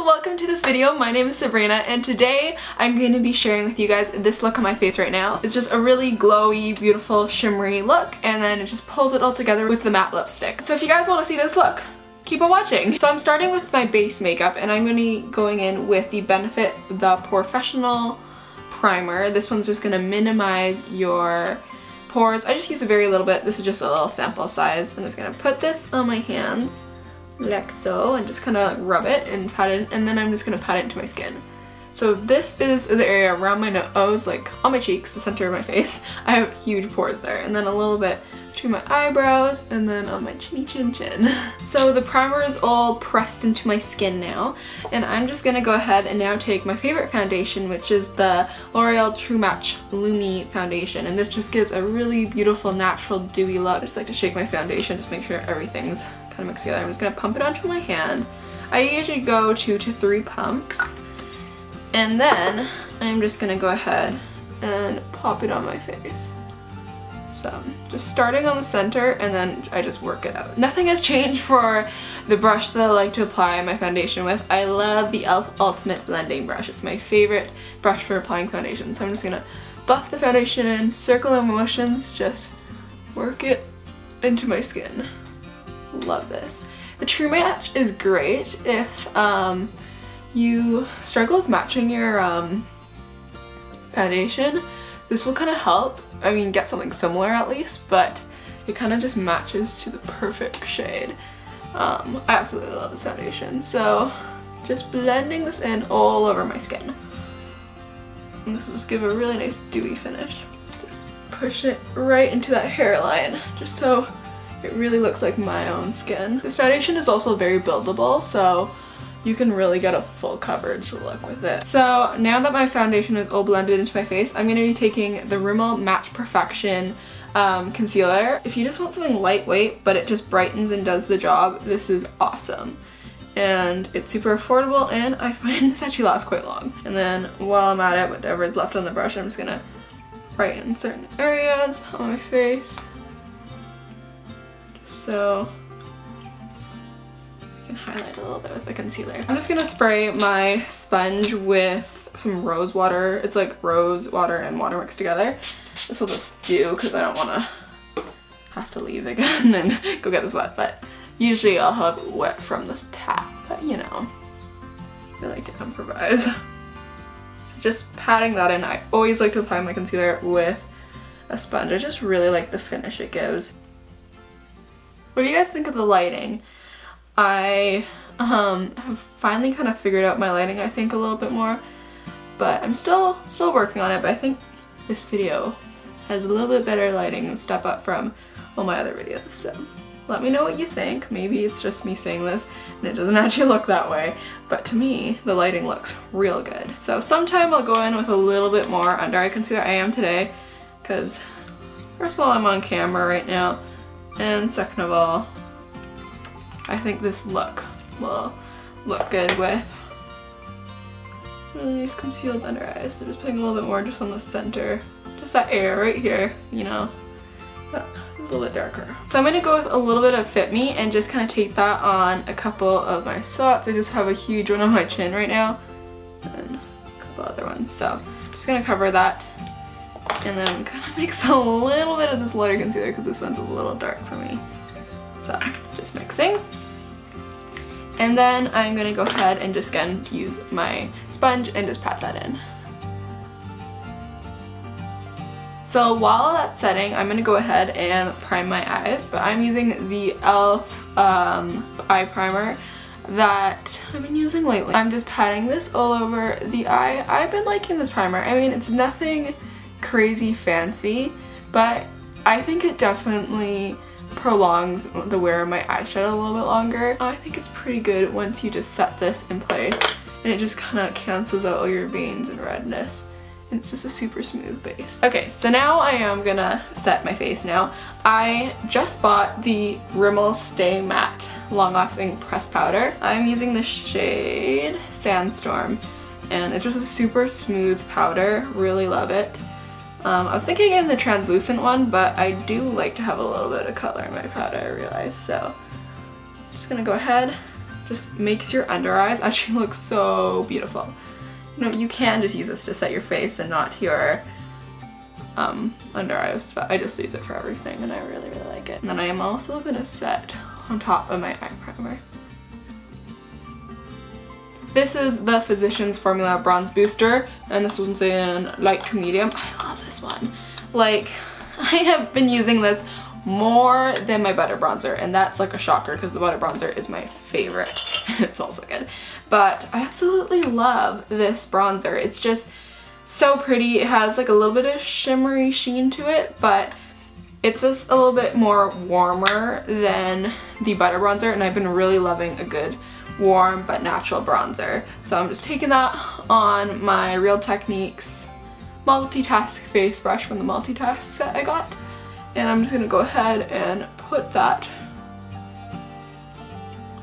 welcome to this video. My name is Sabrina and today I'm going to be sharing with you guys this look on my face right now. It's just a really glowy, beautiful, shimmery look, and then it just pulls it all together with the matte lipstick. So if you guys want to see this look, keep on watching. So I'm starting with my base makeup and I'm going to be going in with the Benefit the POREfessional primer. This one's just going to minimize your pores. I just use a very little bit. This is just a little sample size. I'm just going to put this on my hands like so and just kind of rub it and pat it, and then I'm just going to pat it into my skin. So this is the area around my nose, like on my cheeks, the center of my face. I have huge pores there, and then a little bit between my eyebrows and then on my chinny chin chin. So the primer is all pressed into my skin now, and I'm just going to go ahead and now take my favorite foundation, which is the L'Oreal True Match Lumi foundation, and this just gives a really beautiful natural dewy look. I just like to shake my foundation, just make sure everything's kind of mixed together. I'm just going to pump it onto my hand. I usually go 2 to 3 pumps. And then I'm just gonna go ahead and pop it on my face. So just starting on the center and then I just work it out. Nothing has changed for the brush that I like to apply my foundation with. I love the e.l.f. Ultimate Blending Brush. It's my favorite brush for applying foundation. So I'm just gonna buff the foundation in, circle of motions, just work it into my skin. Love this. The True Match is great if you struggle with matching your foundation. This will kind of help. I mean, get something similar at least, but it kind of just matches to the perfect shade. I absolutely love this foundation. So just blending this in all over my skin. And this will just give a really nice dewy finish. Just push it right into that hairline, just so it really looks like my own skin. This foundation is also very buildable, so you can really get a full coverage look with it. So now that my foundation is all blended into my face, I'm going to be taking the Rimmel Match Perfection concealer. If you just want something lightweight but it just brightens and does the job, this is awesome. And it's super affordable, and I find this actually lasts quite long. And then while I'm at it, whatever is left on the brush, I'm just going to brighten certain areas on my face. Just so highlight a little bit with the concealer. I'm just gonna spray my sponge with some rose water. It's like rose water and water mixed together. This will just do because I don't want to have to leave again and go get this wet, but usually I'll have it wet from this tap, but you know, I like to improvise. So just patting that in. I always like to apply my concealer with a sponge. I just really like the finish it gives. What do you guys think of the lighting? I have finally kind of figured out my lighting, I think, a little bit more, but I'm still working on it. But I think this video has a little bit better lighting and step up from all my other videos. So let me know what you think. Maybe it's just me saying this and it doesn't actually look that way, but to me the lighting looks real good. So sometime I'll go in with a little bit more under eye concealer. I am today because first of all I'm on camera right now, and second of all I think this look will look good with really nice concealed under eyes. So just putting a little bit more just on the center, just that area right here, you know, but it's a little bit darker. So I'm going to go with a little bit of Fit Me and just kind of take that on a couple of my spots. I just have a huge one on my chin right now and a couple other ones. So I'm just going to cover that and then kind of mix a little bit of this lighter concealer because this one's a little dark for me. So just mixing. And then I'm going to go ahead and just again use my sponge and just pat that in. So while that's setting, I'm going to go ahead and prime my eyes. But I'm using the e.l.f. eye primer that I've been using lately. I'm just patting this all over the eye. I've been liking this primer. I mean, it's nothing crazy fancy, but I think it definitely prolongs the wear of my eyeshadow a little bit longer. I think it's pretty good once you just set this in place, and it just kind of cancels out all your veins and redness, and it's just a super smooth base. Okay, so now I am gonna set my face now. I just bought the Rimmel Stay Matte Long Lasting Pressed Powder. I'm using the shade Sandstorm, and it's just a super smooth powder. Really love it. I was thinking in the translucent one, but I do like to have a little bit of color in my powder, I realized. So I'm just gonna go ahead, just makes your under eyes actually look so beautiful. You know, you can just use this to set your face and not your under eyes, but I just use it for everything and I really like it. And then I am also gonna set on top of my eye primer. This is the Physicians Formula Bronze Booster, and this one's in light to medium. I love this one. Like, I have been using this more than my butter bronzer, and that's like a shocker because the butter bronzer is my favorite and it smells so good. But I absolutely love this bronzer. It's just so pretty. It has like a little bit of shimmery sheen to it, but it's just a little bit more warmer than the butter bronzer, and I've been really loving a good warm but natural bronzer. So I'm just taking that on my Real Techniques multitask face brush from the multitask set I got, and I'm just gonna go ahead and put that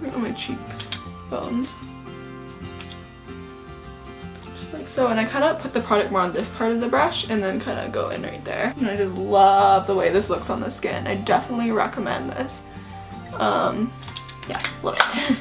right on my cheeks bones, just like so. And I kind of put the product more on this part of the brush and then kind of go in right there, and I just love the way this looks on the skin. I definitely recommend this. Yeah, love it.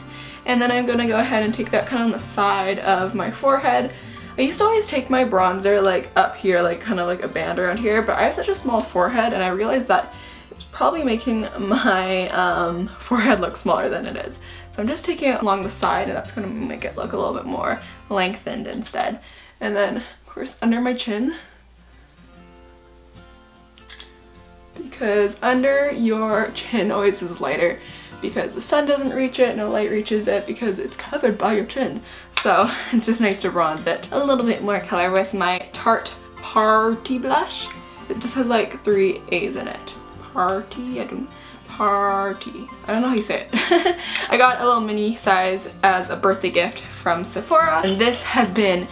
And then I'm gonna go ahead and take that kind of on the side of my forehead. I used to always take my bronzer like up here, like kind of like a band around here, but I have such a small forehead and I realized that it was probably making my forehead look smaller than it is. So I'm just taking it along the side, and that's gonna make it look a little bit more lengthened instead. And then, of course, under my chin, because under your chin always is lighter, because the sun doesn't reach it, no light reaches it because it's covered by your chin. So it's just nice to bronze it a little bit more color with my Tarte Paaarty blush. It just has like 3 A's in it. Paaarty, Paaarty. I don't know how you say it. I got a little mini size as a birthday gift from Sephora, and this has been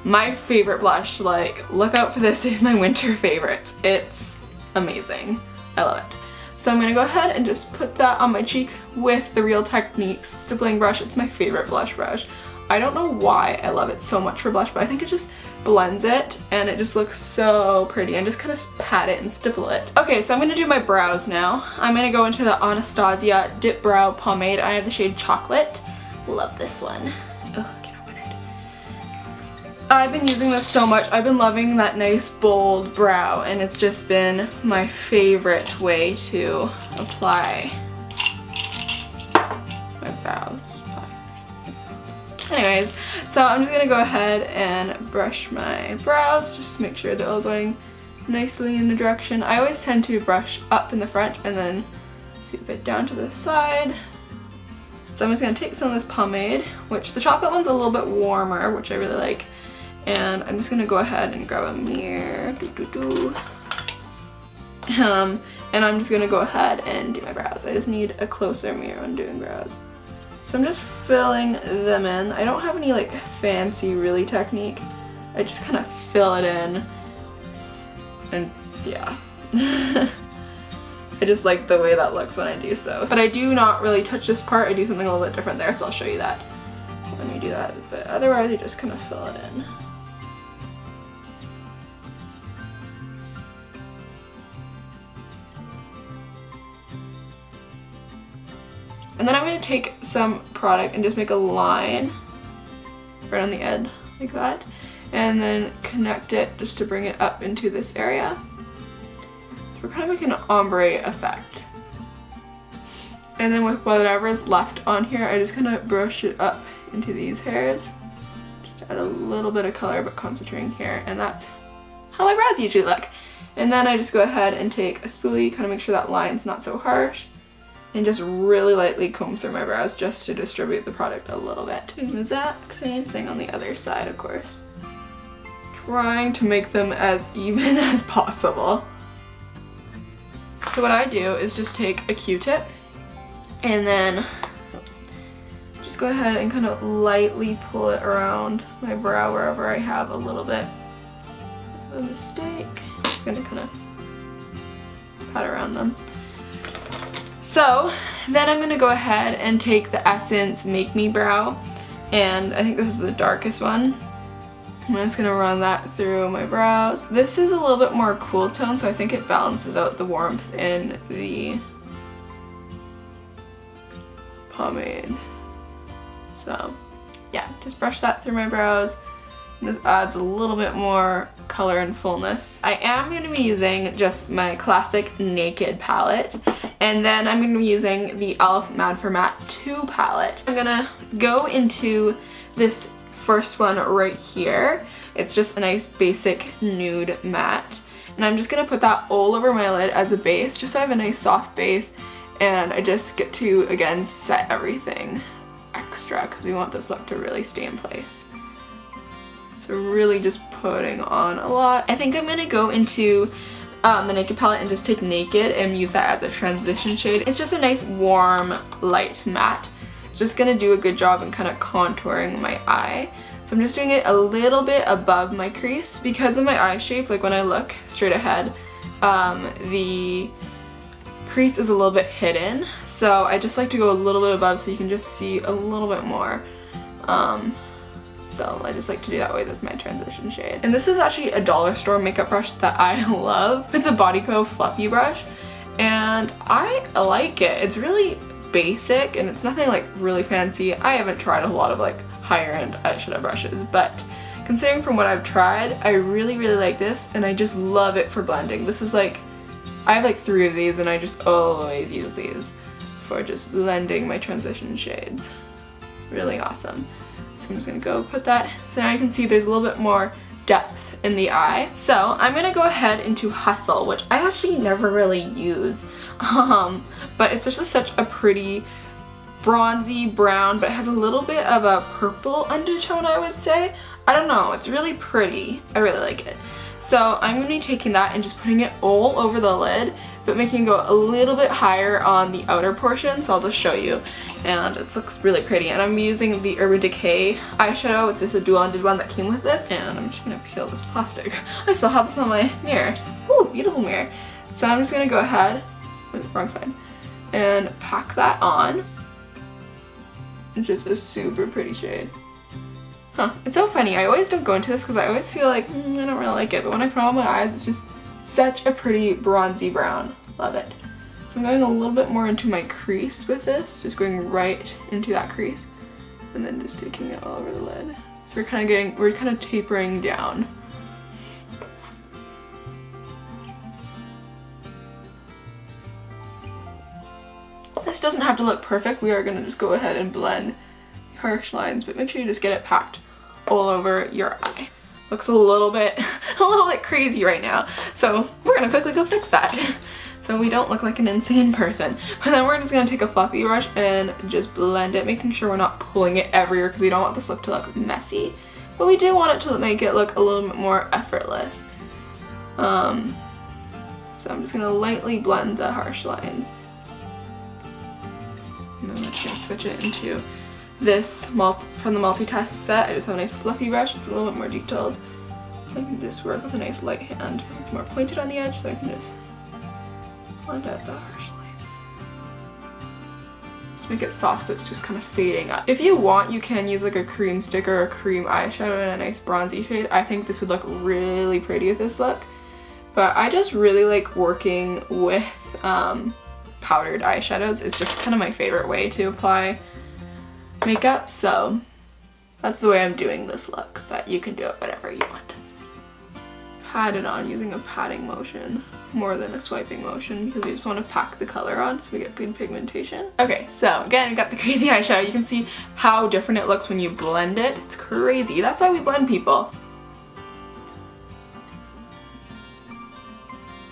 my favorite blush. Like, look out for this in my winter favorites. It's amazing. I love it. So I'm going to go ahead and just put that on my cheek with the Real Techniques stippling brush. It's my favorite blush brush. I don't know why I love it so much for blush, but I think it just blends it and it just looks so pretty, and just kind of pat it and stipple it. Okay, so I'm going to do my brows now. I'm going to go into the Anastasia Dip Brow Pomade. I have the shade Chocolate. Love this one. Oh, I can't open it. I've been using this so much. I've been loving that nice bold brow, and it's just been my favorite way to apply my brows. Anyways, so I'm just gonna go ahead and brush my brows, just to make sure they're all going nicely in the direction. I always tend to brush up in the front and then sweep it down to the side. So I'm just gonna take some of this pomade, which the chocolate one's a little bit warmer, which I really like. And I'm just gonna go ahead and grab a mirror. And I'm just gonna go ahead and do my brows. I just need a closer mirror when doing brows. So I'm just filling them in. I don't have any like fancy really technique. I just kind of fill it in. And yeah. I just like the way that looks when I do so. But I do not really touch this part. I do something a little bit different there, so I'll show you that when we do that. But otherwise, you just kind of fill it in. And then I'm going to take some product and just make a line right on the edge like that, and then connect it just to bring it up into this area. So we're kind of making an ombre effect. And then with whatever's left on here, I just kind of brush it up into these hairs. Just add a little bit of color, but concentrating here, and that's how my brows usually look. And then I just go ahead and take a spoolie, kind of make sure that line's not so harsh, and just really lightly comb through my brows just to distribute the product a little bit. And the exact same thing on the other side, of course. Trying to make them as even as possible. So what I do is just take a Q-tip and then just go ahead and kind of lightly pull it around my brow wherever I have a little bit of a mistake. I'm just gonna kind of pat around them. So then I'm going to go ahead and take the Essence Make Me Brow, and I think this is the darkest one. I'm just going to run that through my brows. This is a little bit more cool tone, so I think it balances out the warmth in the pomade. So yeah, just brush that through my brows. And this adds a little bit more color and fullness. I am going to be using just my classic Naked palette, and then I'm going to be using the e.l.f. Mad for Matte 2 palette. I'm going to go into this first one right here. It's just a nice basic nude matte, and I'm just going to put that all over my lid as a base, just so I have a nice soft base, and I just get to, again, set everything extra because we want this look to really stay in place. So really just putting on a lot. I think I'm going to go into the Naked palette and just take Naked and use that as a transition shade. It's just a nice warm light matte. It's just going to do a good job in kind of contouring my eye. So I'm just doing it a little bit above my crease. Because of my eye shape, like when I look straight ahead, the crease is a little bit hidden. So I just like to go a little bit above so you can just see a little bit more. So I just like to do that way with my transition shade. And this is actually a dollar store makeup brush that I love. It's a Bodyco fluffy brush, and I like it. It's really basic and it's nothing like really fancy. I haven't tried a lot of like higher end eyeshadow brushes, but considering from what I've tried, I really like this, and I just love it for blending. This is like, I have like 3 of these and I just always use these for just blending my transition shades. Really awesome. So I'm just going to go put that, so now you can see there's a little bit more depth in the eye. So I'm going to go ahead into Hustle, which I actually never really use, but it's just such a pretty bronzy brown, but it has a little bit of a purple undertone, I would say. I don't know, it's really pretty. I really like it. So I'm going to be taking that and just putting it all over the lid, but making it go a little bit higher on the outer portion, so I'll just show you. And it looks really pretty. And I'm using the Urban Decay eyeshadow. It's just a dual-ended one that came with this. And I'm just going to peel this plastic. I still have this on my mirror. Ooh, beautiful mirror. So I'm just going to go ahead, wrong side, and pack that on. It's just a super pretty shade. Huh, it's so funny. I always don't go into this because I always feel like, I don't really like it. But when I put it on my eyes, it's just such a pretty bronzy brown. Love it. So I'm going a little bit more into my crease with this, just going right into that crease, and then just taking it all over the lid. So we're kind of tapering down. This doesn't have to look perfect. We are going to just go ahead and blend the harsh lines, but make sure you just get it packed all over your eye. Looks a little bit crazy right now, so we're going to quickly go fix that. So we don't look like an insane person. But then we're just going to take a fluffy brush and just blend it, making sure we're not pulling it everywhere because we don't want this look to look messy. But we do want it to make it look a little bit more effortless. So I'm just going to lightly blend the harsh lines. And then I'm just going to switch it into this from the multitask set. I just have a nice fluffy brush. It's a little bit more detailed. I can just work with a nice light hand. It's more pointed on the edge, so I can just blend out the harsh lines. Just make it soft so it's just kind of fading up. If you want, you can use like a cream stick or a cream eyeshadow in a nice bronzy shade. I think this would look really pretty with this look. But I just really like working with powdered eyeshadows. It's just kind of my favorite way to apply makeup, so that's the way I'm doing this look, but you can do it whatever you want. Pat it on using a patting motion more than a swiping motion because we just want to pack the color on so we get good pigmentation. Okay, so again, we got the crazy eyeshadow. You can see how different it looks when you blend it. It's crazy. That's why we blend, people.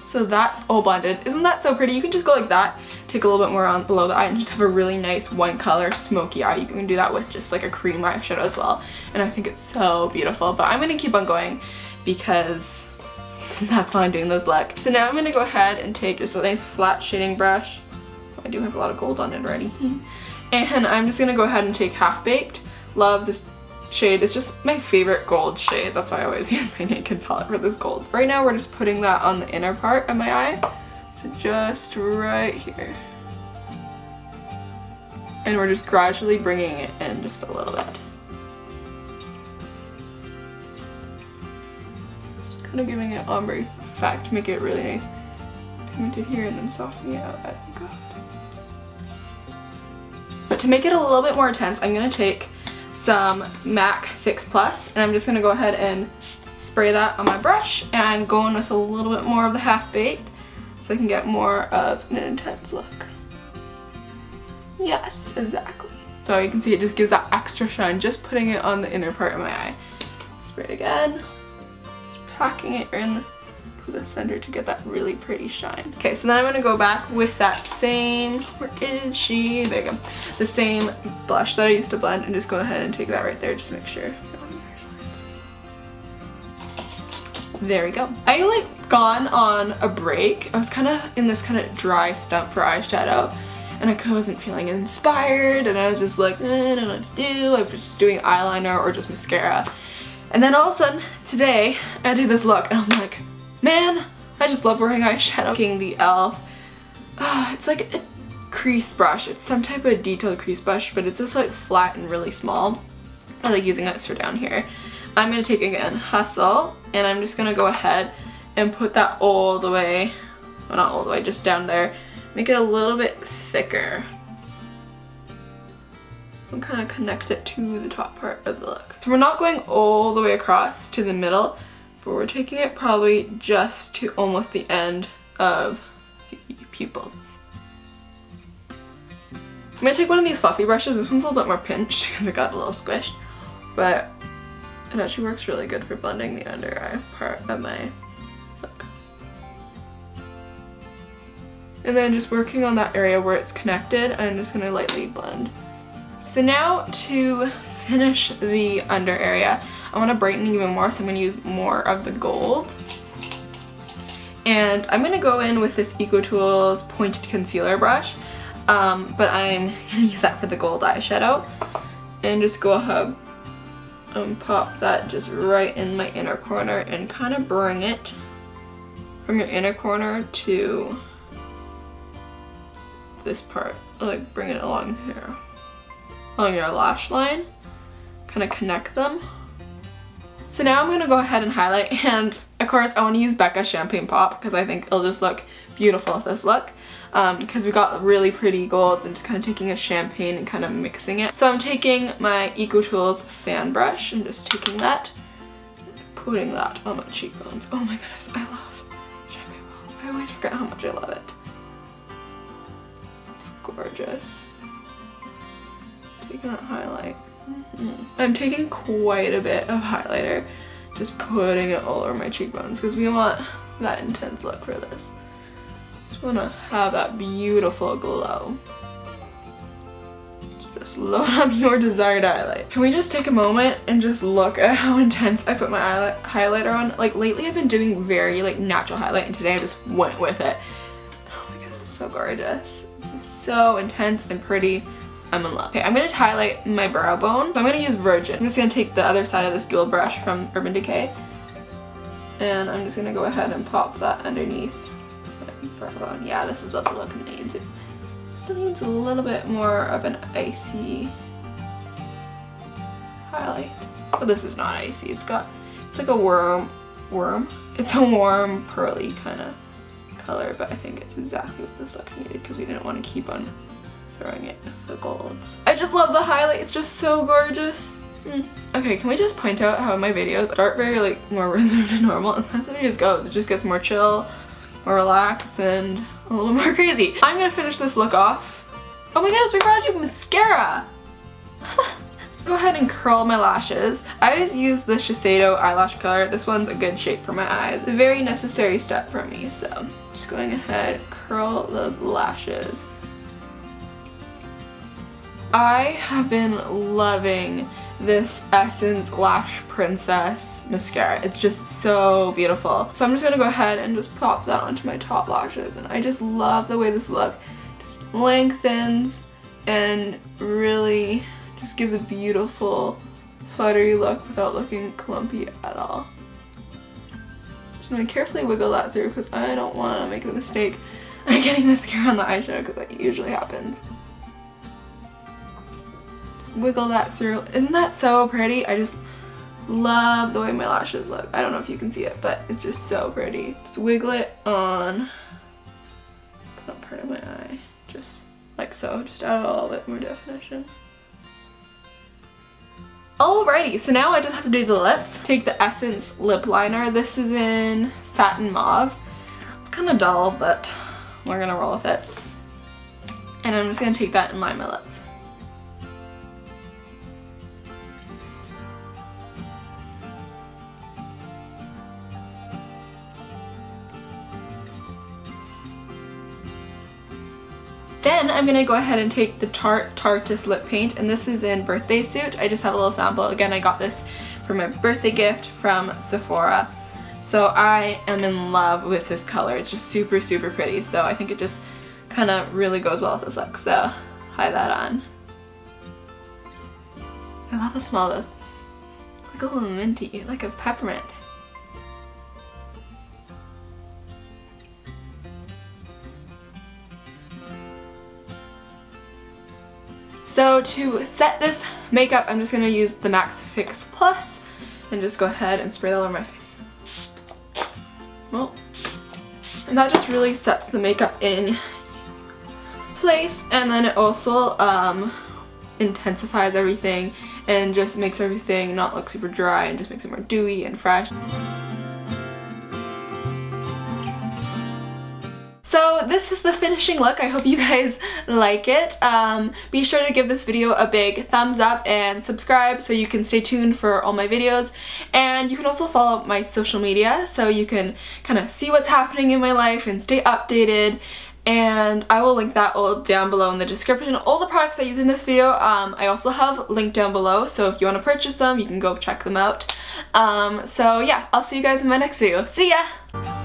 So that's all blended. Isn't that so pretty? You can just go like that, take a little bit more on below the eye, and just have a really nice one color smoky eye. You can do that with just like a cream eyeshadow as well. And I think it's so beautiful, but I'm gonna keep on going because that's why I'm doing this look. So now I'm gonna go ahead and take just a nice flat shading brush. I do have a lot of gold on it already. And I'm just gonna go ahead and take Half Baked. Love this shade. It's just my favorite gold shade. That's why I always use my Naked palette for this gold. Right now we're just putting that on the inner part of my eye. So just right here. And we're just gradually bringing it in just a little bit. Just kind of giving it ombre effect to make it really nice pigmented here and then softening it out as you go. But to make it a little bit more intense, I'm going to take some MAC Fix Plus, and I'm just going to go ahead and spray that on my brush and go in with a little bit more of the Half Baked so I can get more of an intense look. Yes, exactly. So you can see it just gives that extra shine just putting it on the inner part of my eye. Spray it again, just packing it in to the center to get that really pretty shine. Okay, so then I'm going to go back with that same, where is she? There you go. The same blush that I used to blend and just go ahead and take that right there just to make sure. There we go. I like gone on a break. I was kind of in this kind of dry stump for eyeshadow and I wasn't feeling inspired and I was just like, I don't know what to do. I was just doing eyeliner or just mascara. And then all of a sudden, today, I did this look and I'm like, man, I just love wearing eyeshadow. Taking the e.l.f. It's like a crease brush. It's some type of detailed crease brush, but it's just like flat and really small. I like using this for down here. I'm going to take again Hustle and I'm just going to go ahead and put that all the way, well not all the way, just down there. Make it a little bit thicker. And kind of connect it to the top part of the look. So we're not going all the way across to the middle, but we're taking it probably just to almost the end of the pupil. I'm going to take one of these fluffy brushes. This one's a little bit more pinched because it got a little squished, but it actually works really good for blending the under eye part of my look. And then just working on that area where it's connected, I'm just going to lightly blend. So now to finish the under area, I want to brighten even more, so I'm going to use more of the gold. And I'm going to go in with this EcoTools Pointed Concealer brush, but I'm going to use that for the gold eyeshadow. And just go ahead and pop that just right in my inner corner and kind of bring it from your inner corner to this part. Like bring it along here, along your lash line, kind of connect them. So now I'm going to go ahead and highlight, and of course I want to use Becca Champagne Pop because I think it'll just look beautiful with this look. Because we got really pretty golds and just kind of taking a champagne and kind of mixing it. So I'm taking my EcoTools fan brush and just taking that, putting that on my cheekbones. Oh my goodness, I love champagne pop. I always forget how much I love it. It's gorgeous. Just taking that highlight. I'm taking quite a bit of highlighter, just putting it all over my cheekbones because we want that intense look for this. Just want to have that beautiful glow. Just load up your desired highlight. Can we just take a moment and just look at how intense I put my highlighter on? Like lately I've been doing very like natural highlight and today I just went with it. Oh my goodness, it's so gorgeous. It's just so intense and pretty. I'm in love. Okay, I'm going to highlight my brow bone. So I'm going to use Virgin. I'm just going to take the other side of this dual brush from Urban Decay and I'm just going to go ahead and pop that underneath. Yeah, this is what the look needs. It still needs a little bit more of an icy highlight. But this is not icy. It's like a worm. It's a warm, pearly kind of color, but I think it's exactly what this look needed because we didn't want to keep on throwing it with the golds. I just love the highlight. It's just so gorgeous. Okay, can we just point out how my videos start very like more reserved than normal, and as the videos goes, it just gets more chill, more relaxed, and a little bit more crazy. I'm gonna finish this look off. Oh my goodness, we forgot to do mascara! Go ahead and curl my lashes. I always use the Shiseido eyelash color. This one's a good shape for my eyes. A very necessary step for me, so just going ahead, curl those lashes. I have been loving this Essence Lash Princess mascara. It's just so beautiful. So I'm just gonna go ahead and just pop that onto my top lashes, and I just love the way this look just lengthens and really just gives a beautiful fluttery look without looking clumpy at all. Just gonna carefully wiggle that through because I don't want to make the mistake of getting mascara on the eyeshadow because that usually happens. Wiggle that through. Isn't that so pretty? I just love the way my lashes look. I don't know if you can see it, but it's just so pretty. Just wiggle it on part of my eye, just like so. Just add a little bit more definition. Alrighty, so now I just have to do the lips. Take the Essence lip liner. This is in Satin Mauve. It's kind of dull, but we're gonna roll with it. And I'm just gonna take that and line my lips. Then I'm gonna go ahead and take the Tarte lip paint, and this is in Birthday Suit. I just have a little sample. Again, I got this for my birthday gift from Sephora. So I am in love with this color. It's just super, super pretty. So I think it just kind of really goes well with this look. So hide that on. I love the smell of this. It's like a little minty, like a peppermint. So to set this makeup, I'm just going to use the Max Fix Plus and just go ahead and spray that all over my face. Well, and that just really sets the makeup in place, and then it also intensifies everything and just makes everything not look super dry and just makes it more dewy and fresh. So this is the finishing look. I hope you guys like it. Be sure to give this video a big thumbs up and subscribe so you can stay tuned for all my videos. And you can also follow my social media so you can kind of see what's happening in my life and stay updated. And I will link that all down below in the description. All the products I use in this video, I also have linked down below. So if you want to purchase them, you can go check them out. So yeah, I'll see you guys in my next video. See ya!